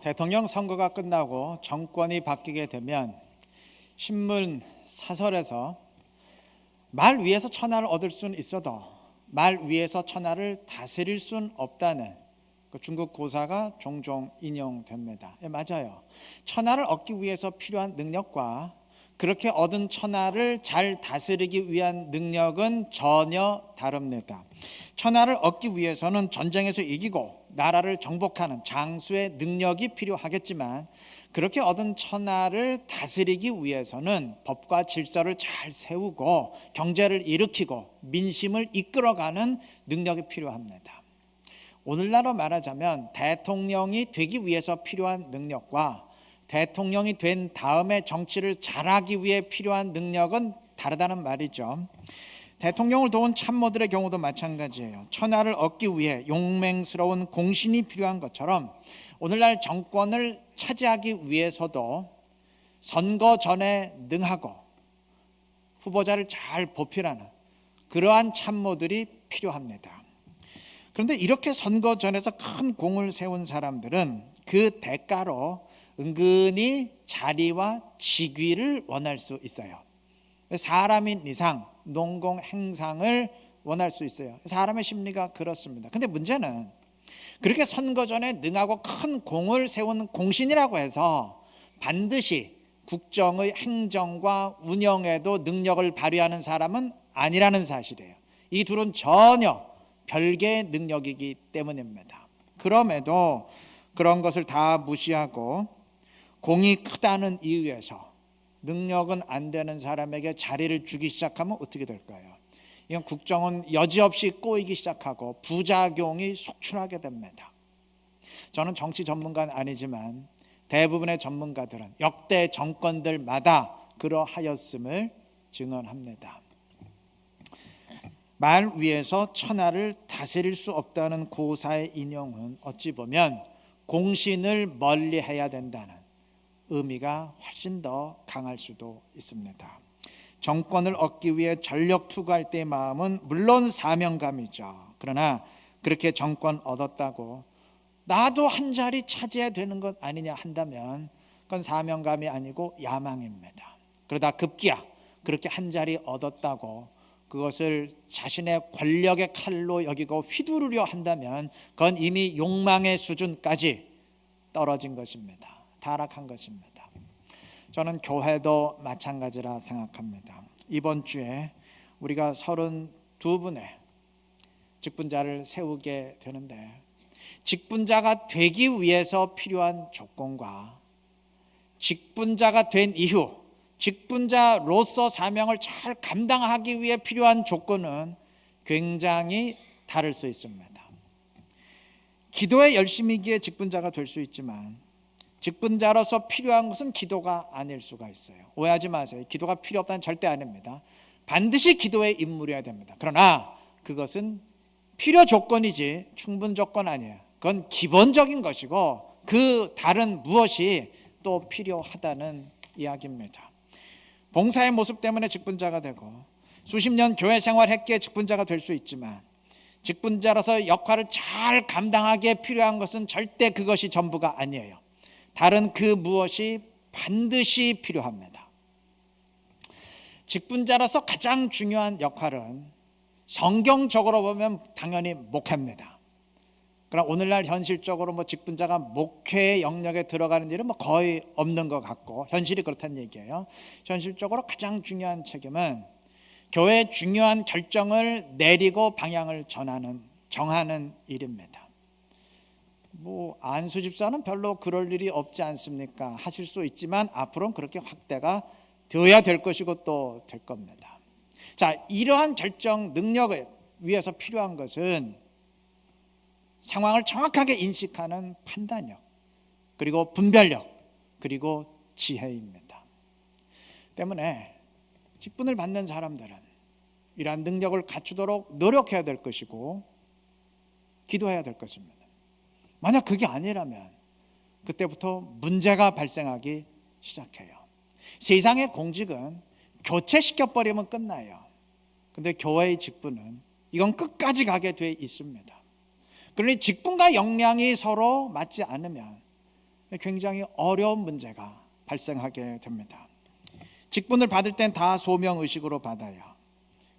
대통령 선거가 끝나고 정권이 바뀌게 되면 신문 사설에서 말 위에서 천하를 얻을 수는 있어도 말 위에서 천하를 다스릴 수는 없다는 그 중국 고사가 종종 인용됩니다. 맞아요. 천하를 얻기 위해서 필요한 능력과 그렇게 얻은 천하를 잘 다스리기 위한 능력은 전혀 다릅니다. 천하를 얻기 위해서는 전쟁에서 이기고 나라를 정복하는 장수의 능력이 필요하겠지만, 그렇게 얻은 천하를 다스리기 위해서는 법과 질서를 잘 세우고 경제를 일으키고 민심을 이끌어가는 능력이 필요합니다. 오늘날로 말하자면 대통령이 되기 위해서 필요한 능력과 대통령이 된 다음에 정치를 잘하기 위해 필요한 능력은 다르다는 말이죠. 대통령을 도운 참모들의 경우도 마찬가지예요. 천하를 얻기 위해 용맹스러운 공신이 필요한 것처럼 오늘날 정권을 차지하기 위해서도 선거 전에 능하고 후보자를 잘 보필하는 그러한 참모들이 필요합니다. 그런데 이렇게 선거 전에서 큰 공을 세운 사람들은 그 대가로 은근히 자리와 직위를 원할 수 있어요. 사람인 이상 농공 행상을 원할 수 있어요. 사람의 심리가 그렇습니다. 근데 문제는 그렇게 선거 전에 능하고 큰 공을 세운 공신이라고 해서 반드시 국정의 행정과 운영에도 능력을 발휘하는 사람은 아니라는 사실이에요. 이 둘은 전혀 별개의 능력이기 때문입니다. 그럼에도 그런 것을 다 무시하고 공이 크다는 이유에서 능력은 안 되는 사람에게 자리를 주기 시작하면 어떻게 될까요? 이건 국정은 여지없이 꼬이기 시작하고 부작용이 속출하게 됩니다. 저는 정치 전문가는 아니지만 대부분의 전문가들은 역대 정권들마다 그러하였음을 증언합니다. 말 위에서 천하를 다스릴 수 없다는 고사의 인용은 어찌 보면 공신을 멀리해야 된다는 의미가 훨씬 더 강할 수도 있습니다. 정권을 얻기 위해 전력 투구할 때의 마음은 물론 사명감이죠. 그러나 그렇게 정권 얻었다고 나도 한 자리 차지해야 되는 것 아니냐 한다면 그건 사명감이 아니고 야망입니다. 그러다 급기야 그렇게 한 자리 얻었다고 그것을 자신의 권력의 칼로 여기고 휘두르려 한다면 그건 이미 욕망의 수준까지 떨어진 것입니다. 타락한 것입니다. 저는 교회도 마찬가지라 생각합니다. 이번 주에 우리가 32분의 직분자를 세우게 되는데, 직분자가 되기 위해서 필요한 조건과 직분자가 된 이후 직분자로서 사명을 잘 감당하기 위해 필요한 조건은 굉장히 다를 수 있습니다. 기도에 열심이기에 직분자가 될 수 있지만 직분자로서 필요한 것은 기도가 아닐 수가 있어요. 오해하지 마세요. 기도가 필요 없다는 절대 아닙니다. 반드시 기도에 인물이어야 됩니다. 그러나 그것은 필요 조건이지 충분 조건 아니에요. 그건 기본적인 것이고 그 다른 무엇이 또 필요하다는 이야기입니다. 봉사의 모습 때문에 직분자가 되고 수십 년 교회 생활했기에 직분자가 될 수 있지만 직분자로서 역할을 잘 감당하기에 필요한 것은 절대 그것이 전부가 아니에요. 다른 그 무엇이 반드시 필요합니다. 직분자로서 가장 중요한 역할은 성경적으로 보면 당연히 목회입니다. 그러나 오늘날 현실적으로 직분자가 목회의 영역에 들어가는 일은 거의 없는 것 같고 현실이 그렇다는 얘기예요. 현실적으로 가장 중요한 책임은 교회의 중요한 결정을 내리고 방향을 정하는 일입니다. 안수 집사는 별로 그럴 일이 없지 않습니까? 하실 수 있지만 앞으로는 그렇게 확대가 되어야 될 것이고 또 될 겁니다. 자, 이러한 결정 능력을 위해서 필요한 것은 상황을 정확하게 인식하는 판단력, 그리고 분별력, 그리고 지혜입니다. 때문에 직분을 받는 사람들은 이러한 능력을 갖추도록 노력해야 될 것이고 기도해야 될 것입니다. 만약 그게 아니라면 그때부터 문제가 발생하기 시작해요. 세상의 공직은 교체시켜버리면 끝나요. 그런데 교회의 직분은 이건 끝까지 가게 돼 있습니다. 그러니 직분과 역량이 서로 맞지 않으면 굉장히 어려운 문제가 발생하게 됩니다. 직분을 받을 땐 다 소명의식으로 받아요.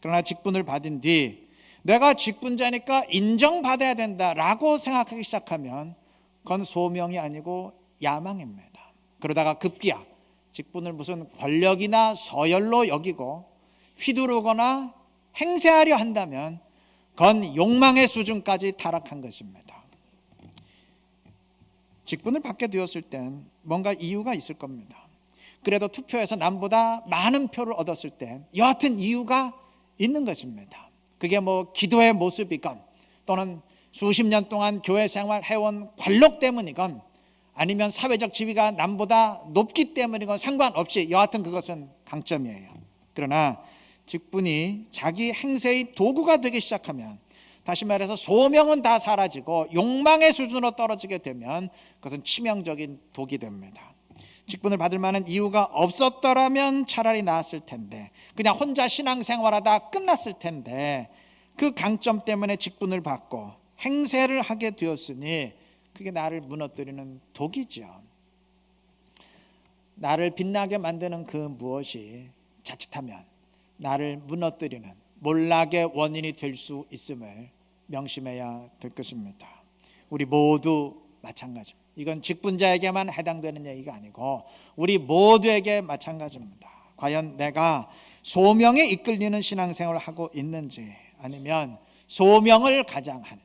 그러나 직분을 받은 뒤 내가 직분자니까 인정받아야 된다라고 생각하기 시작하면 그건 소명이 아니고 야망입니다. 그러다가 급기야 직분을 무슨 권력이나 서열로 여기고 휘두르거나 행세하려 한다면 그건 욕망의 수준까지 타락한 것입니다. 직분을 받게 되었을 땐 뭔가 이유가 있을 겁니다. 그래도 투표에서 남보다 많은 표를 얻었을 때 여하튼 이유가 있는 것입니다. 그게 뭐 기도의 모습이건 또는 수십 년 동안 교회 생활 해온 관록 때문이건 아니면 사회적 지위가 남보다 높기 때문이건 상관없이 여하튼 그것은 강점이에요. 그러나 직분이 자기 행세의 도구가 되기 시작하면, 다시 말해서 소명은 다 사라지고 욕망의 수준으로 떨어지게 되면 그것은 치명적인 독이 됩니다. 직분을 받을 만한 이유가 없었더라면 차라리 나았을 텐데, 그냥 혼자 신앙생활하다 끝났을 텐데, 그 강점 때문에 직분을 받고 행세를 하게 되었으니 그게 나를 무너뜨리는 독이죠. 나를 빛나게 만드는 그 무엇이 자칫하면 나를 무너뜨리는 몰락의 원인이 될 수 있음을 명심해야 될 것입니다. 우리 모두 마찬가지입니다. 이건 직분자에게만 해당되는 얘기가 아니고 우리 모두에게 마찬가지입니다. 과연 내가 소명에 이끌리는 신앙생활을 하고 있는지, 아니면 소명을 가장한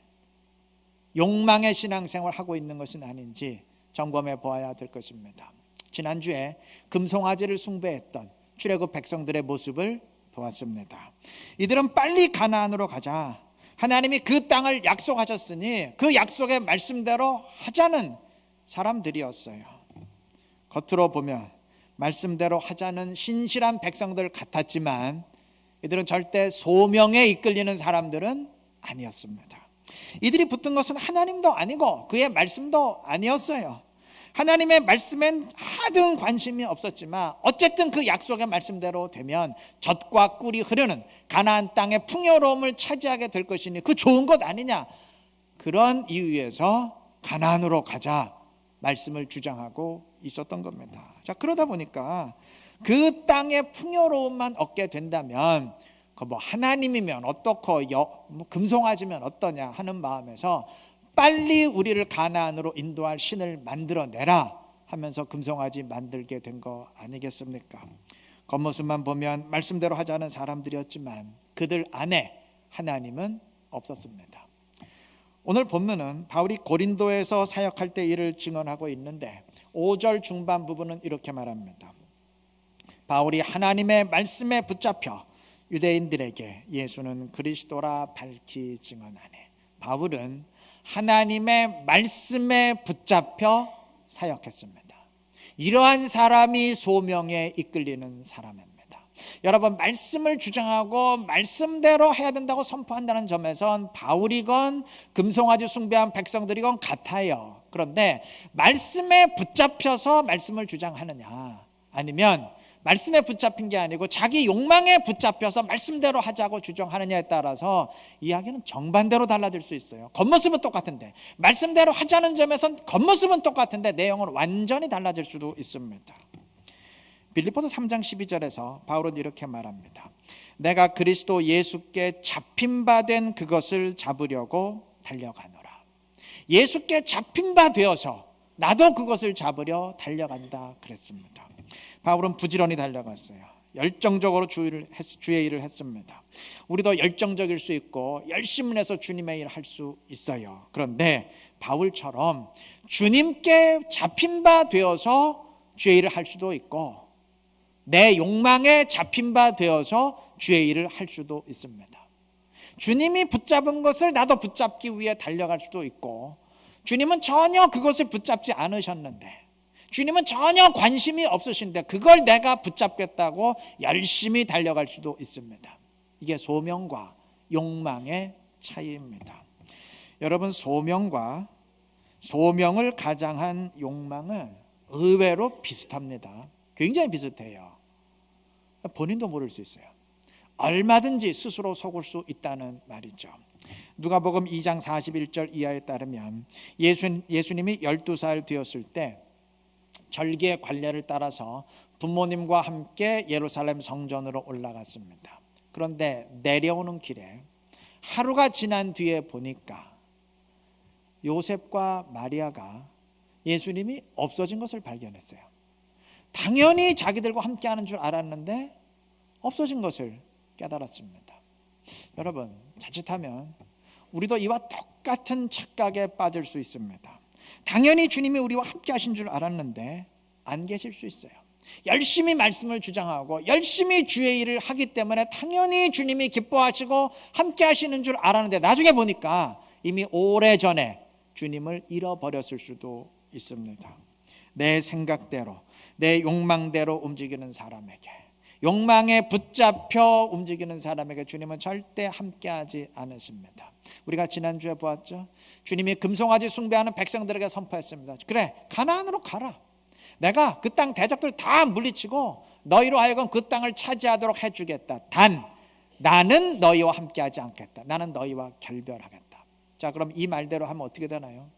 욕망의 신앙생활을 하고 있는 것은 아닌지 점검해 보아야 될 것입니다. 지난주에 금송아지를 숭배했던 출애굽 백성들의 모습을 보았습니다. 이들은 빨리 가나안으로 가자, 하나님이 그 땅을 약속하셨으니 그 약속의 말씀대로 하자는 사람들이었어요. 겉으로 보면 말씀대로 하자는 신실한 백성들 같았지만 이들은 절대 소명에 이끌리는 사람들은 아니었습니다. 이들이 붙은 것은 하나님도 아니고 그의 말씀도 아니었어요. 하나님의 말씀엔 하등 관심이 없었지만 어쨌든 그 약속의 말씀대로 되면 젖과 꿀이 흐르는 가나안 땅의 풍요로움을 차지하게 될 것이니 그 좋은 것 아니냐, 그런 이유에서 가나안으로 가자 말씀을 주장하고 있었던 겁니다. 자, 그러다 보니까 그 땅의 풍요로움만 얻게 된다면 그 뭐 하나님이면 어떻고 금송아지면 어떠냐 하는 마음에서 빨리 우리를 가나안으로 인도할 신을 만들어내라 하면서 금송아지 만들게 된 거 아니겠습니까? 겉모습만 보면 말씀대로 하자는 사람들이었지만 그들 안에 하나님은 없었습니다. 오늘 본문은 바울이 고린도에서 사역할 때 일을 증언하고 있는데 5절 중반 부분은 이렇게 말합니다. 바울이 하나님의 말씀에 붙잡혀 유대인들에게 예수는 그리스도라 밝히 증언하네. 바울은 하나님의 말씀에 붙잡혀 사역했습니다. 이러한 사람이 소명에 이끌리는 사람입니다. 여러분, 말씀을 주장하고 말씀대로 해야 된다고 선포한다는 점에선 바울이건 금송아지 숭배한 백성들이건 같아요. 그런데 말씀에 붙잡혀서 말씀을 주장하느냐, 아니면 말씀에 붙잡힌 게 아니고 자기 욕망에 붙잡혀서 말씀대로 하자고 주장하느냐에 따라서 이야기는 정반대로 달라질 수 있어요. 겉모습은 똑같은데, 말씀대로 하자는 점에선 겉모습은 똑같은데 내용은 완전히 달라질 수도 있습니다. 빌립보서 3장 12절에서 바울은 이렇게 말합니다. 내가 그리스도 예수께 잡힌 바 된 그것을 잡으려고 달려가노라. 예수께 잡힌 바 되어서 나도 그것을 잡으려 달려간다 그랬습니다. 바울은 부지런히 달려갔어요. 열정적으로 주의 일을 했습니다. 우리도 열정적일 수 있고 열심을 해서 주님의 일을 할 수 있어요. 그런데 바울처럼 주님께 잡힌 바 되어서 주의 일을 할 수도 있고 내 욕망에 잡힌 바 되어서 주의 일을 할 수도 있습니다. 주님이 붙잡은 것을 나도 붙잡기 위해 달려갈 수도 있고, 주님은 전혀 그것을 붙잡지 않으셨는데, 주님은 전혀 관심이 없으신데 그걸 내가 붙잡겠다고 열심히 달려갈 수도 있습니다. 이게 소명과 욕망의 차이입니다. 여러분, 소명과 소명을 가장한 욕망은 의외로 비슷합니다. 굉장히 비슷해요. 본인도 모를 수 있어요. 얼마든지 스스로 속을 수 있다는 말이죠. 누가복음 2장 41절 이하에 따르면 예수님이 12살 되었을 때 절기의 관례를 따라서 부모님과 함께 예루살렘 성전으로 올라갔습니다. 그런데 내려오는 길에 하루가 지난 뒤에 보니까 요셉과 마리아가 예수님이 없어진 것을 발견했어요. 당연히 자기들과 함께 하는 줄 알았는데 없어진 것을 깨달았습니다. 여러분, 자칫하면 우리도 이와 똑같은 착각에 빠질 수 있습니다. 당연히 주님이 우리와 함께 하신 줄 알았는데 안 계실 수 있어요. 열심히 말씀을 주장하고 열심히 주의 일을 하기 때문에 당연히 주님이 기뻐하시고 함께 하시는 줄 알았는데 나중에 보니까 이미 오래전에 주님을 잃어버렸을 수도 있습니다. 내 생각대로, 내 욕망대로 움직이는 사람에게, 욕망에 붙잡혀 움직이는 사람에게 주님은 절대 함께하지 않으십니다. 우리가 지난주에 보았죠. 주님이 금송아지 숭배하는 백성들에게 선포했습니다. 그래, 가나안으로 가라. 내가 그 땅 대적들 다 물리치고 너희로 하여금 그 땅을 차지하도록 해주겠다. 단 나는 너희와 함께하지 않겠다. 나는 너희와 결별하겠다. 자, 그럼 이 말대로 하면 어떻게 되나요?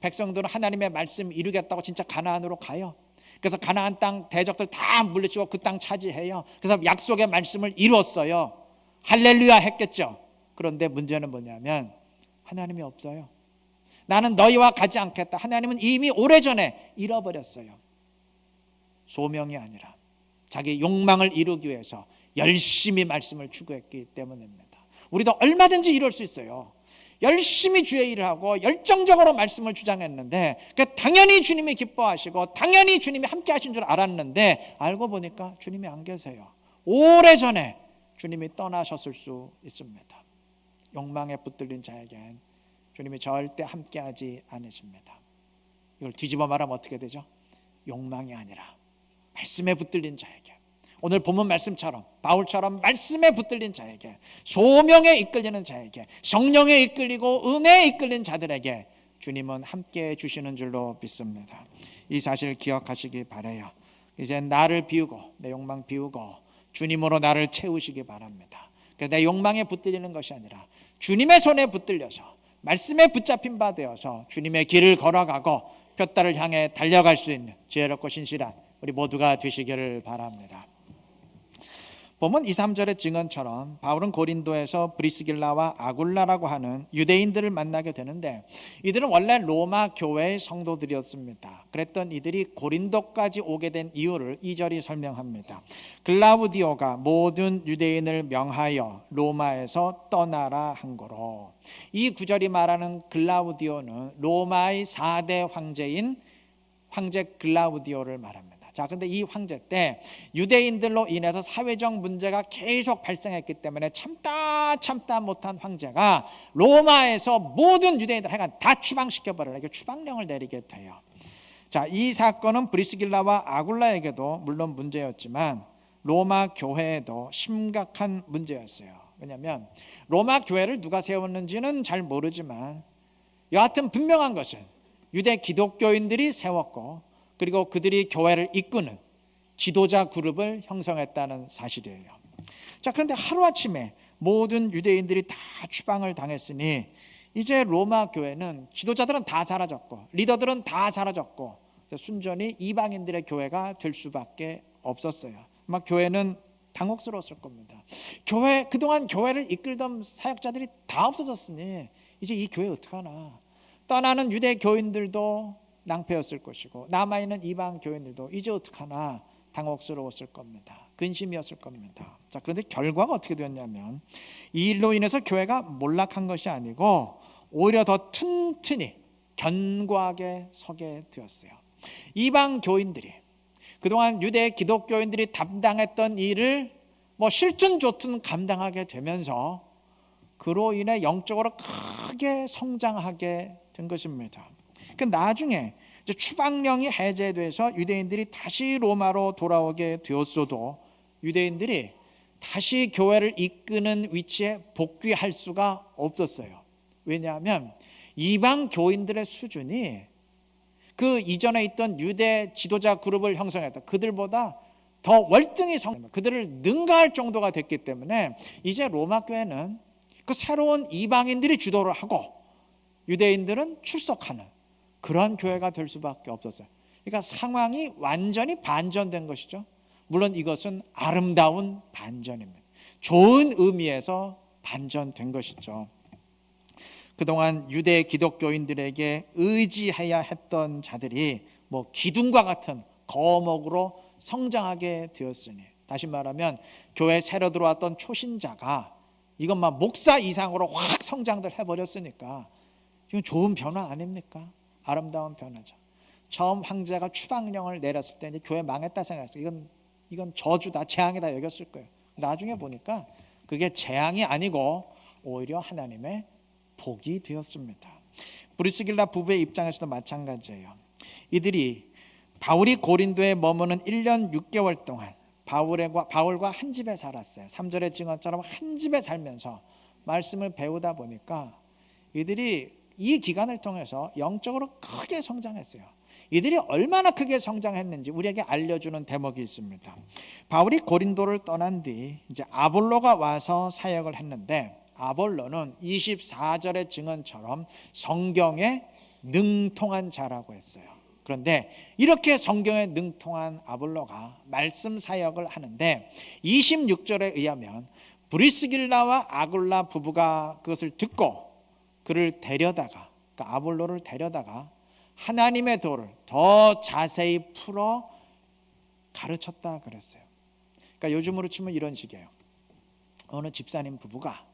백성들은 하나님의 말씀 이루겠다고 진짜 가나안으로 가요. 그래서 가나안 땅 대적들 다 물리치고 그 땅 차지해요. 그래서 약속의 말씀을 이뤘어요. 할렐루야 했겠죠. 그런데 문제는 뭐냐면 하나님이 없어요. 나는 너희와 가지 않겠다. 하나님은 이미 오래전에 잃어버렸어요. 소명이 아니라 자기 욕망을 이루기 위해서 열심히 말씀을 추구했기 때문입니다. 우리도 얼마든지 이룰 수 있어요. 열심히 주의 일을 하고 열정적으로 말씀을 주장했는데 당연히 주님이 기뻐하시고 당연히 주님이 함께 하신 줄 알았는데 알고 보니까 주님이 안 계세요. 오래전에 주님이 떠나셨을 수 있습니다. 욕망에 붙들린 자에겐 주님이 절대 함께하지 않으십니다. 이걸 뒤집어 말하면 어떻게 되죠? 욕망이 아니라 말씀에 붙들린 자에게, 오늘 본문 말씀처럼 바울처럼 말씀에 붙들린 자에게, 소명에 이끌리는 자에게, 성령에 이끌리고 은혜에 이끌린 자들에게 주님은 함께해 주시는 줄로 믿습니다. 이 사실 기억하시기 바라요. 이제 나를 비우고 내 욕망 비우고 주님으로 나를 채우시기 바랍니다. 내 욕망에 붙들리는 것이 아니라 주님의 손에 붙들려서 말씀에 붙잡힌 바 되어서 주님의 길을 걸어가고 둯다를 향해 달려갈 수 있는 지혜롭고 신실한 우리 모두가 되시기를 바랍니다. 보면 2, 3절의 증언처럼 바울은 고린도에서 브리스길라와 아굴라라고 하는 유대인들을 만나게 되는데 이들은 원래 로마 교회의 성도들이었습니다. 그랬던 이들이 고린도까지 오게 된 이유를 2절이 설명합니다. 글라우디오가 모든 유대인을 명하여 로마에서 떠나라 한 거로, 이 구절이 말하는 글라우디오는 로마의 4대 황제인 황제 글라우디오를 말합니다. 자, 근데 이 황제 때 유대인들로 인해서 사회적 문제가 계속 발생했기 때문에 참다 못한 황제가 로마에서 모든 유대인들 하여간 다 추방시켜버리라, 이게 추방령을 내리게 돼요. 자, 이 사건은 브리스길라와 아굴라에게도 물론 문제였지만 로마 교회에도 심각한 문제였어요. 왜냐하면 로마 교회를 누가 세웠는지는 잘 모르지만 여하튼 분명한 것은 유대 기독교인들이 세웠고 그리고 그들이 교회를 이끄는 지도자 그룹을 형성했다는 사실이에요. 자, 그런데 하루아침에 모든 유대인들이 다 추방을 당했으니 이제 로마 교회는 지도자들은 다 사라졌고 리더들은 다 사라졌고 순전히 이방인들의 교회가 될 수밖에 없었어요. 막 교회는 당혹스러웠을 겁니다. 그동안 교회를 이끌던 사역자들이 다 없어졌으니 이제 이 교회 어떡하나. 떠나는 유대 교인들도 낭패였을 것이고 남아있는 이방 교인들도 이제 어떡하나 당혹스러웠을 겁니다. 근심이었을 겁니다. 자, 그런데 결과가 어떻게 되었냐면 이 일로 인해서 교회가 몰락한 것이 아니고 오히려 더 튼튼히 견고하게 서게 되었어요. 이방 교인들이 그동안 유대 기독교인들이 담당했던 일을 싫든 좋든 감당하게 되면서 그로 인해 영적으로 크게 성장하게 된 것입니다. 그 나중에 이제 추방령이 해제돼서 유대인들이 다시 로마로 돌아오게 되었어도 유대인들이 다시 교회를 이끄는 위치에 복귀할 수가 없었어요. 왜냐하면 이방 교인들의 수준이 그 이전에 있던 유대 지도자 그룹을 형성했다 그들보다 더 월등히 그들을 능가할 정도가 됐기 때문에 이제 로마 교회는 그 새로운 이방인들이 주도를 하고 유대인들은 출석하는 그런 교회가 될 수밖에 없었어요. 그러니까 상황이 완전히 반전된 것이죠. 물론 이것은 아름다운 반전입니다. 좋은 의미에서 반전된 것이죠. 그동안 유대 기독교인들에게 의지해야 했던 자들이 뭐 기둥과 같은 거목으로 성장하게 되었으니, 다시 말하면 교회 새로 들어왔던 초신자가 이것만 목사 이상으로 확 성장들 해버렸으니까 이건 좋은 변화 아닙니까? 아름다운 변화죠. 처음 황제가 추방령을 내렸을 때 이제 교회 망했다 생각했어요. 이건 저주다, 재앙이다 여겼을 거예요. 나중에 보니까 그게 재앙이 아니고 오히려 하나님의 복이 되었습니다. 브리스길라 부부의 입장에서도 마찬가지예요. 이들이 바울이 고린도에 머무는 1년 6개월 동안 바울과 한 집에 살았어요. 3절의 증언처럼 한 집에 살면서 말씀을 배우다 보니까 이들이 이 기간을 통해서 영적으로 크게 성장했어요. 이들이 얼마나 크게 성장했는지 우리에게 알려주는 대목이 있습니다. 바울이 고린도를 떠난 뒤 이제 아볼로가 와서 사역을 했는데, 아볼로는 24절의 증언처럼 성경에 능통한 자라고 했어요. 그런데 이렇게 성경에 능통한 아볼로가 말씀 사역을 하는데 26절에 의하면 브리스길라와 아굴라 부부가 그것을 듣고 그를 데려다가, 그러니까 아볼로를 데려다가 하나님의 도를 더 자세히 풀어 가르쳤다 그랬어요. 그러니까 요즘으로 치면 이런 식이에요. 어느 집사님 부부가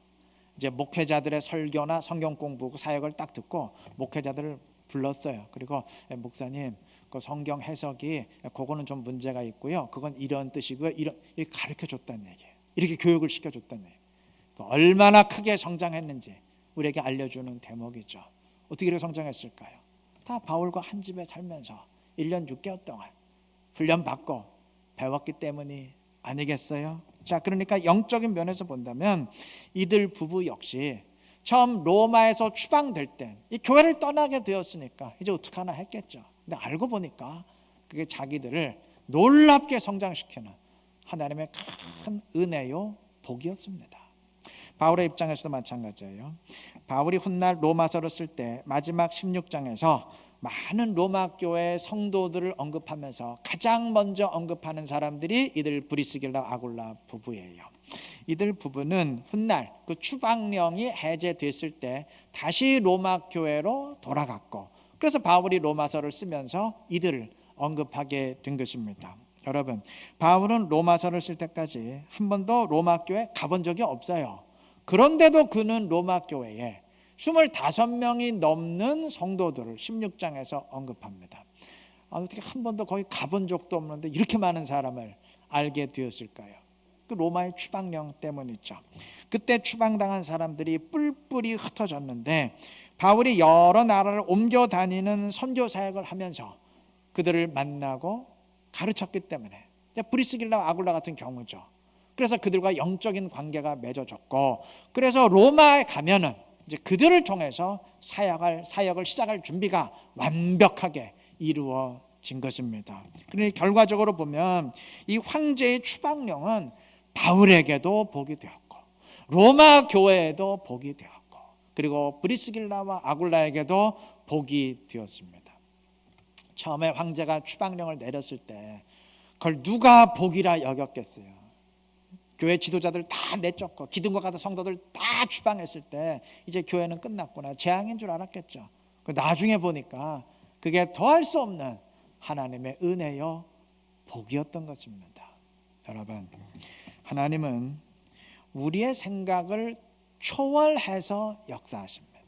이제 목회자들의 설교나 성경 공부 사역을 딱 듣고 목회자들을 불렀어요. 그리고 목사님, 그 성경 해석이 그거는 좀 문제가 있고요. 그건 이런 뜻이고요. 이렇게 가르쳐 줬다는 얘기예요. 이렇게 교육을 시켜 줬다는 얘기예요. 얼마나 크게 성장했는지 우리에게 알려주는 대목이죠. 어떻게 이렇게 성장했을까요? 다 바울과 한 집에 살면서 1년 6개월 동안 훈련받고 배웠기 때문이 아니겠어요? 자, 그러니까 영적인 면에서 본다면 이들 부부 역시 처음 로마에서 추방될 때 이 교회를 떠나게 되었으니까 이제 어떡하나 했겠죠. 근데 알고 보니까 그게 자기들을 놀랍게 성장시키는 하나님의 큰 은혜요 복이었습니다. 바울의 입장에서도 마찬가지예요. 바울이 훗날 로마서를 쓸 때 마지막 16장에서 많은 로마 교회 성도들을 언급하면서 가장 먼저 언급하는 사람들이 이들 브리스길라 아굴라 부부예요. 이들 부부는 훗날 그 추방령이 해제됐을 때 다시 로마 교회로 돌아갔고, 그래서 바울이 로마서를 쓰면서 이들을 언급하게 된 것입니다. 여러분, 바울은 로마서를 쓸 때까지 한 번도 로마 교회 가본 적이 없어요. 그런데도 그는 로마 교회에 25명이 넘는 성도들을 16장에서 언급합니다. 어떻게 한 번도 거기 가본 적도 없는데 이렇게 많은 사람을 알게 되었을까요? 그 로마의 추방령 때문이죠. 그때 추방당한 사람들이 뿔뿔이 흩어졌는데 바울이 여러 나라를 옮겨 다니는 선교 사역을 하면서 그들을 만나고 가르쳤기 때문에, 브리스길라와 아굴라 같은 경우죠. 그래서 그들과 영적인 관계가 맺어졌고, 그래서 로마에 가면은 이제 그들을 통해서 사역을 시작할 준비가 완벽하게 이루어진 것입니다. 그러니 결과적으로 보면 이 황제의 추방령은 바울에게도 복이 되었고 로마 교회에도 복이 되었고 그리고 브리스길라와 아굴라에게도 복이 되었습니다. 처음에 황제가 추방령을 내렸을 때 그걸 누가 복이라 여겼겠어요? 교회 지도자들 다 내쫓고 기둥과 같은 성도들 다 추방했을 때 이제 교회는 끝났구나, 재앙인 줄 알았겠죠. 나중에 보니까 그게 더할 수 없는 하나님의 은혜요 복이었던 것입니다. 여러분, 하나님은 우리의 생각을 초월해서 역사하십니다.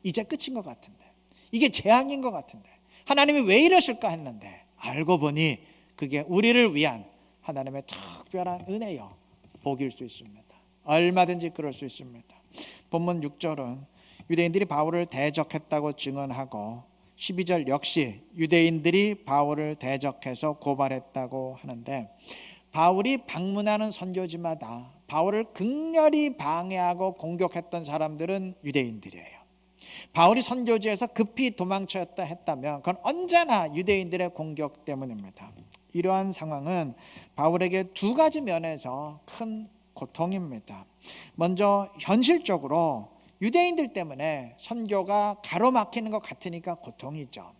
이제 끝인 것 같은데, 이게 재앙인 것 같은데 하나님이 왜 이러실까 했는데 알고 보니 그게 우리를 위한 하나님의 특별한 은혜요 복일 수 있습니다. 얼마든지 그럴 수 있습니다. 본문 6절은 유대인들이 바울을 대적했다고 증언하고 12절 역시 유대인들이 바울을 대적해서 고발했다고 하는데, 바울이 방문하는 선교지마다 바울을 극렬히 방해하고 공격했던 사람들은 유대인들이에요. 바울이 선교지에서 급히 도망쳤다 했다면 그건 언제나 유대인들의 공격 때문입니다. 이러한 상황은 바울에게 두 가지 면에서 큰 고통입니다. 먼저 현실적으로 유대인들 때문에 선교가 가로막히는 것 같으니까 고통이죠.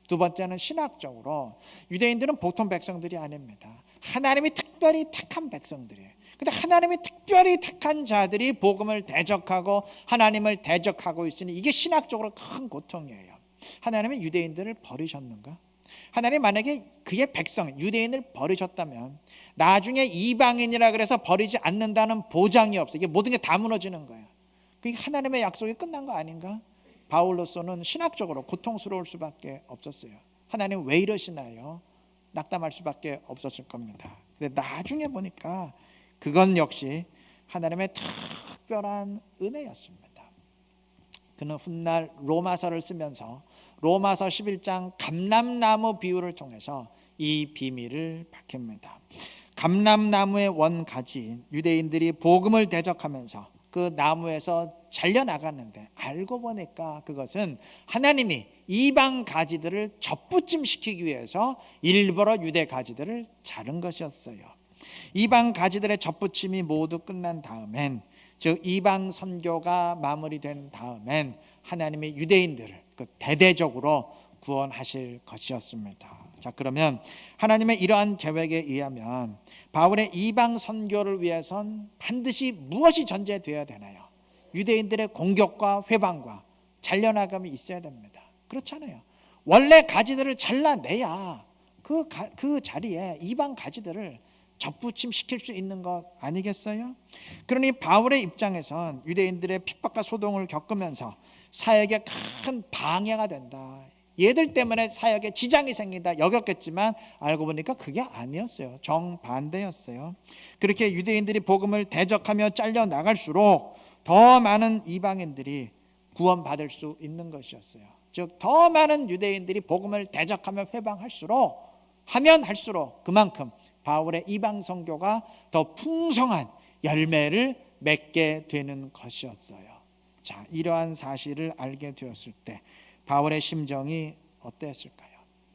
두 번째는 신학적으로 유대인들은 보통 백성들이 아닙니다. 하나님이 특별히 택한 백성들이에요. 근데 하나님이 특별히 택한 자들이 복음을 대적하고 하나님을 대적하고 있으니 이게 신학적으로 큰 고통이에요. 하나님은 유대인들을 버리셨는가? 하나님 만약에 그의 백성 유대인을 버리셨다면 나중에 이방인이라 그래서 버리지 않는다는 보장이 없어요. 이게 모든 게 다 무너지는 거예요. 그게 하나님의 약속이 끝난 거 아닌가? 바울로서는 신학적으로 고통스러울 수밖에 없었어요. 하나님 왜 이러시나요? 낙담할 수밖에 없었을 겁니다. 근데 나중에 보니까 그건 역시 하나님의 특별한 은혜였습니다. 그는 훗날 로마서를 쓰면서 로마서 11장 감람나무 비유를 통해서 이 비밀을 밝힙니다. 감람나무의 원가지 유대인들이 복음을 대적하면서 그 나무에서 잘려나갔는데 알고 보니까 그것은 하나님이 이방 가지들을 접붙임시키기 위해서 일부러 유대 가지들을 자른 것이었어요. 이방 가지들의 접붙임이 모두 끝난 다음엔, 즉 이방 선교가 마무리된 다음엔 하나님이 유대인들을 대대적으로 구원하실 것이었습니다. 자, 그러면 하나님의 이러한 계획에 의하면 바울의 이방 선교를 위해선 반드시 무엇이 전제되어야 되나요? 유대인들의 공격과 회방과 잘려나감이 있어야 됩니다. 그렇잖아요. 원래 가지들을 잘라내야 그 자리에 이방 가지들을 접붙임시킬 수 있는 것 아니겠어요? 그러니 바울의 입장에선 유대인들의 핍박과 소동을 겪으면서 사역에 큰 방해가 된다, 얘들 때문에 사역에 지장이 생긴다 여겼겠지만 알고 보니까 그게 아니었어요. 정반대였어요. 그렇게 유대인들이 복음을 대적하며 잘려나갈수록 더 많은 이방인들이 구원받을 수 있는 것이었어요. 즉 더 많은 유대인들이 복음을 대적하며 회방할수록 할수록 그만큼 바울의 이방 선교가 더 풍성한 열매를 맺게 되는 것이었어요. 자, 이러한 사실을 알게 되었을 때 바울의 심정이 어땠을까요?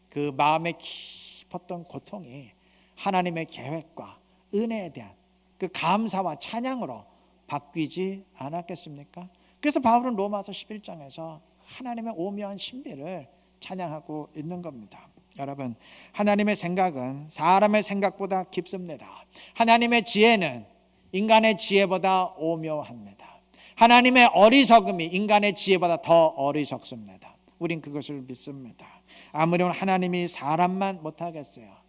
그 마음에 깊었던 고통이 하나님의 계획과 은혜에 대한 그 감사와 찬양으로 바뀌지 않았겠습니까? 그래서 바울은 로마서 11장에서 하나님의 오묘한 신비를 찬양하고 있는 겁니다. 여러분, 하나님의 생각은 사람의 생각보다 깊습니다. 하나님의 지혜는 인간의 지혜보다 오묘합니다. 하나님의 어리석음이 인간의 지혜보다 더 어리석습니다. 우린 그것을 믿습니다. 아무렴 하나님이 사람만 못하겠어요.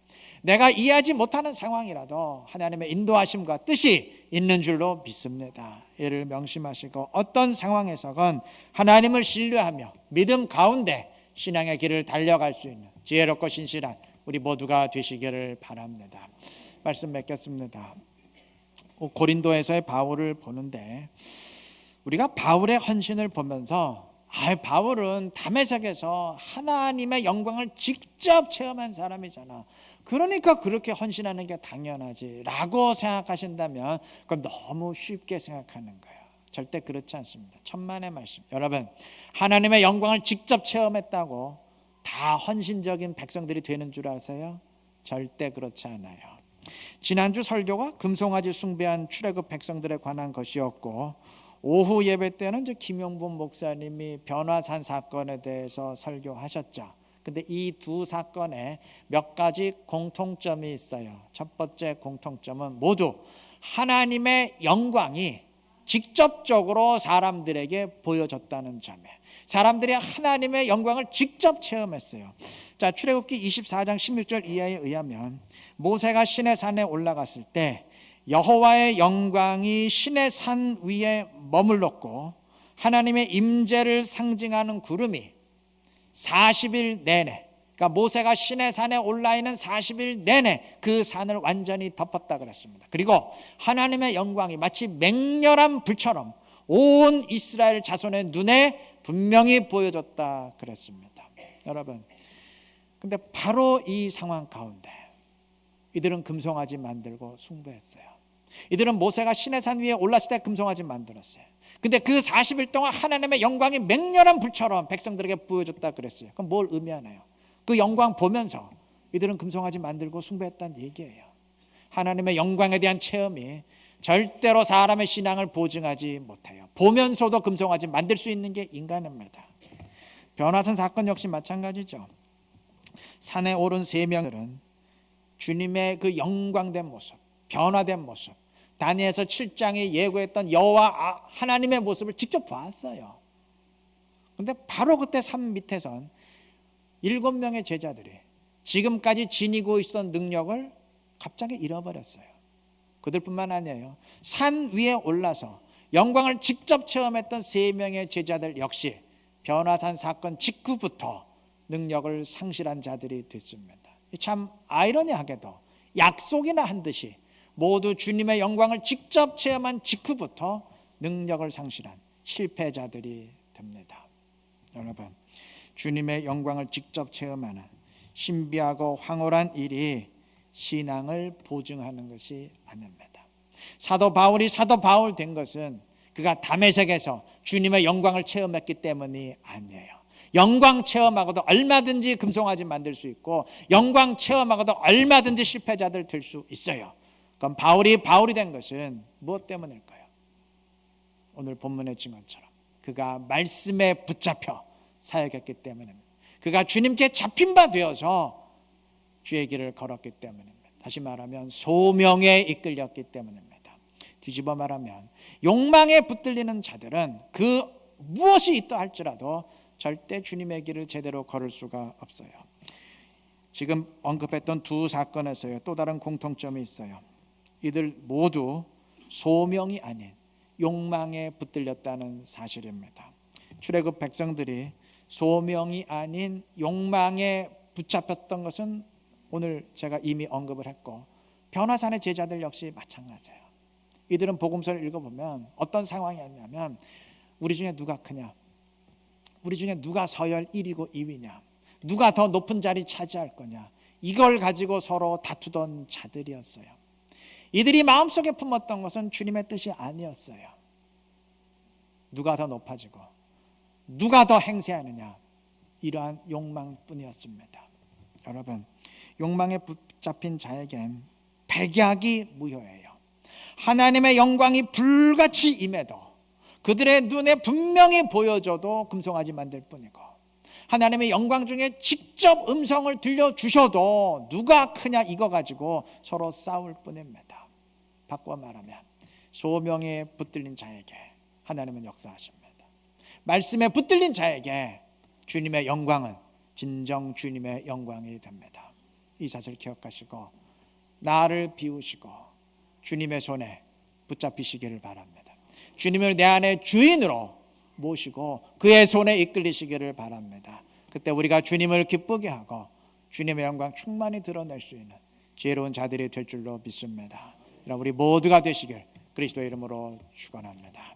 내가 이해하지 못하는 상황이라도 하나님의 인도하심과 뜻이 있는 줄로 믿습니다. 이를 명심하시고 어떤 상황에서건 하나님을 신뢰하며 믿음 가운데 신앙의 길을 달려갈 수 있는 지혜롭고 신실한 우리 모두가 되시기를 바랍니다. 말씀 맺겠습니다. 고린도에서의 바울을 보는데 우리가 바울의 헌신을 보면서 바울은 다메섹에서 하나님의 영광을 직접 체험한 사람이잖아, 그러니까 그렇게 헌신하는 게 당연하지 라고 생각하신다면 그건 너무 쉽게 생각하는 거예요. 절대 그렇지 않습니다. 천만의 말씀. 여러분, 하나님의 영광을 직접 체험했다고 다 헌신적인 백성들이 되는 줄 아세요? 절대 그렇지 않아요. 지난주 설교가 금송아지 숭배한 출애굽 백성들에 관한 것이었고, 오후 예배 때는 김용본 목사님이 변화산 사건에 대해서 설교하셨죠. 근데 이 두 사건에 몇 가지 공통점이 있어요. 첫 번째 공통점은 모두 하나님의 영광이 직접적으로 사람들에게 보여졌다는 점에 사람들이 하나님의 영광을 직접 체험했어요. 자, 출애굽기 24장 16절 이하에 의하면 모세가 시내 산에 올라갔을 때 여호와의 영광이 시내 산 위에 머물렀고 하나님의 임재를 상징하는 구름이 40일 내내, 그러니까 모세가 시내 산에 올라 있는 40일 내내 그 산을 완전히 덮었다 그랬습니다. 그리고 하나님의 영광이 마치 맹렬한 불처럼 온 이스라엘 자손의 눈에 분명히 보여졌다 그랬습니다. 여러분, 근데 바로 이 상황 가운데 이들은 금송아지 만들고 숭배했어요. 이들은 모세가 시내산 위에 올랐을 때 금송아지 만들었어요. 근데 그 40일 동안 하나님의 영광이 맹렬한 불처럼 백성들에게 보여줬다 그랬어요. 그럼 뭘 의미하나요? 그 영광 보면서 이들은 금송아지 만들고 숭배했다는 얘기예요. 하나님의 영광에 대한 체험이 절대로 사람의 신앙을 보증하지 못해요. 보면서도 금송아지 만들 수 있는 게 인간입니다. 변화산 사건 역시 마찬가지죠. 산에 오른 세 명들은 주님의 그 영광된 모습, 변화된 모습, 다니엘서 7장에 예고했던 여호와 하나님의 모습을 직접 봤어요. 근데 바로 그때 산 밑에선 7명의 제자들이 지금까지 지니고 있었던 능력을 갑자기 잃어버렸어요. 그들뿐만 아니에요. 산 위에 올라서 영광을 직접 체험했던 3명의 제자들 역시 변화산 사건 직후부터 능력을 상실한 자들이 됐습니다. 참 아이러니하게도 약속이나 한 듯이 모두 주님의 영광을 직접 체험한 직후부터 능력을 상실한 실패자들이 됩니다. 여러분, 주님의 영광을 직접 체험하는 신비하고 황홀한 일이 신앙을 보증하는 것이 아닙니다. 사도 바울이 사도 바울 된 것은 그가 다메섹에서 주님의 영광을 체험했기 때문이 아니에요. 영광 체험하고도 얼마든지 금송아지 만들 수 있고 영광 체험하고도 얼마든지 실패자들 될 수 있어요. 그럼 바울이 된 것은 무엇 때문일까요? 오늘 본문의 증언처럼 그가 말씀에 붙잡혀 사역했기 때문입니다. 그가 주님께 잡힌 바 되어서 주의 길을 걸었기 때문입니다. 다시 말하면 소명에 이끌렸기 때문입니다. 뒤집어 말하면 욕망에 붙들리는 자들은 그 무엇이 있다 할지라도 절대 주님의 길을 제대로 걸을 수가 없어요. 지금 언급했던 두 사건에서요, 또 다른 공통점이 있어요. 이들 모두 소명이 아닌 욕망에 붙들렸다는 사실입니다. 출애굽 백성들이 소명이 아닌 욕망에 붙잡혔던 것은 오늘 제가 이미 언급을 했고 변화산의 제자들 역시 마찬가지예요. 이들은 복음서를 읽어보면 어떤 상황이었냐면 우리 중에 누가 크냐, 우리 중에 누가 서열 1위고 2위냐, 누가 더 높은 자리 차지할 거냐, 이걸 가지고 서로 다투던 자들이었어요. 이들이 마음속에 품었던 것은 주님의 뜻이 아니었어요. 누가 더 높아지고 누가 더 행세하느냐, 이러한 욕망뿐이었습니다. 여러분, 욕망에 붙잡힌 자에겐 백약이 무효예요. 하나님의 영광이 불같이 임해도 그들의 눈에 분명히 보여줘도 금송아지 만들 뿐이고 하나님의 영광 중에 직접 음성을 들려주셔도 누가 크냐 이거 가지고 서로 싸울 뿐입니다. 바꿔 말하면 소명에 붙들린 자에게 하나님은 역사하십니다. 말씀에 붙들린 자에게 주님의 영광은 진정 주님의 영광이 됩니다. 이 사실을 기억하시고 나를 비우시고 주님의 손에 붙잡히시기를 바랍니다. 주님을 내 안에 주인으로 모시고 그의 손에 이끌리시기를 바랍니다. 그때 우리가 주님을 기쁘게 하고 주님의 영광 충만히 드러낼 수 있는 지혜로운 자들이 될 줄로 믿습니다. 우리 모두가 되시길 그리스도의 이름으로 축원합니다.